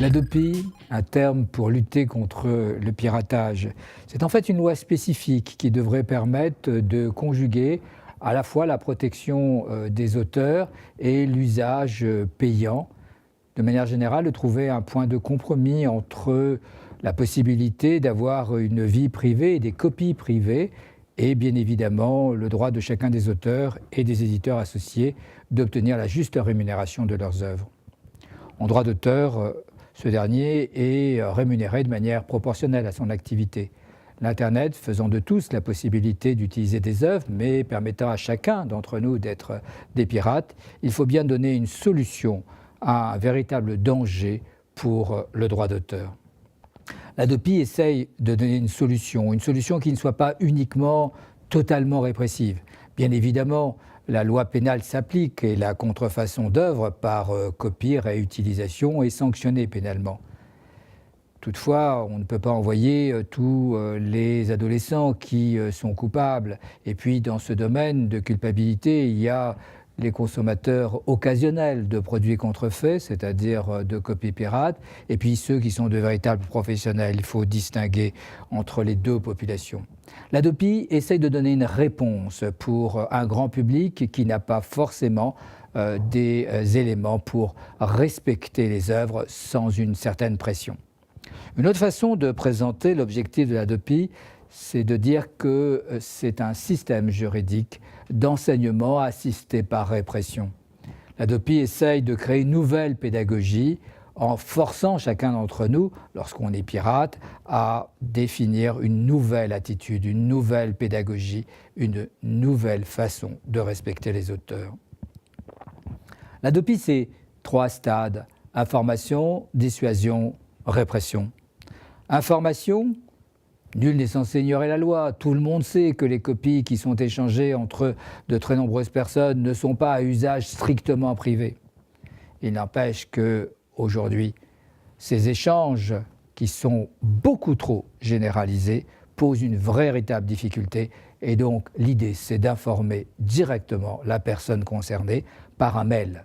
L'Hadopi, un terme pour lutter contre le piratage, c'est en fait une loi spécifique qui devrait permettre de conjuguer à la fois la protection des auteurs et l'usage payant, de manière générale, de trouver un point de compromis entre la possibilité d'avoir une vie privée et des copies privées et bien évidemment le droit de chacun des auteurs et des éditeurs associés d'obtenir la juste rémunération de leurs œuvres. En droit d'auteur, ce dernier est rémunéré de manière proportionnelle à son activité. L'Internet faisant de tous la possibilité d'utiliser des œuvres, mais permettant à chacun d'entre nous d'être des pirates, il faut bien donner une solution à un véritable danger pour le droit d'auteur. L'Hadopi essaye de donner une solution qui ne soit pas uniquement totalement répressive. Bien évidemment, la loi pénale s'applique et la contrefaçon d'œuvres par copie, réutilisation est sanctionnée pénalement. Toutefois, on ne peut pas envoyer tous les adolescents qui sont coupables. Et puis, dans ce domaine de culpabilité, il y a les consommateurs occasionnels de produits contrefaits, c'est-à-dire de copies pirates, et puis ceux qui sont de véritables professionnels. Il faut distinguer entre les deux populations. L'Hadopi essaye de donner une réponse pour un grand public qui n'a pas forcément des éléments pour respecter les œuvres sans une certaine pression. Une autre façon de présenter l'objectif de l'Hadopi, c'est de dire que c'est un système juridique d'enseignement assisté par répression. L'Hadopi essaye de créer une nouvelle pédagogie en forçant chacun d'entre nous, lorsqu'on est pirate, à définir une nouvelle attitude, une nouvelle pédagogie, une nouvelle façon de respecter les auteurs. L'Hadopi, c'est 3 stades: information, dissuasion, répression. Information, nul n'est censé ignorer la loi. Tout le monde sait que les copies qui sont échangées entre de très nombreuses personnes ne sont pas à usage strictement privé. Il n'empêche qu'aujourd'hui, ces échanges, qui sont beaucoup trop généralisés, posent une véritable difficulté. Et donc, l'idée, c'est d'informer directement la personne concernée par un mail.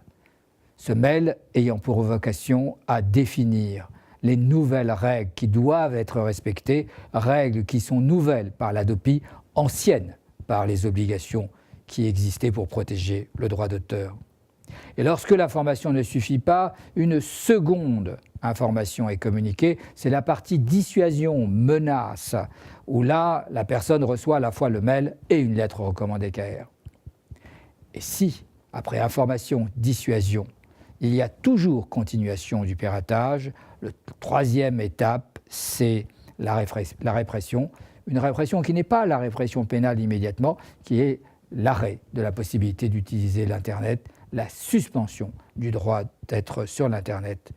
Ce mail ayant pour vocation à définir les nouvelles règles qui doivent être respectées, règles qui sont nouvelles par l'Hadopi, anciennes par les obligations qui existaient pour protéger le droit d'auteur. Et lorsque l'information ne suffit pas, une seconde information est communiquée, c'est la partie dissuasion, menace, où là, la personne reçoit à la fois le mail et une lettre recommandée KR. Et si, après information, dissuasion, il y a toujours continuation du piratage, la 3e étape, c'est la répression. Une répression qui n'est pas la répression pénale immédiatement, qui est l'arrêt de la possibilité d'utiliser l'Internet, la suspension du droit d'être sur l'Internet.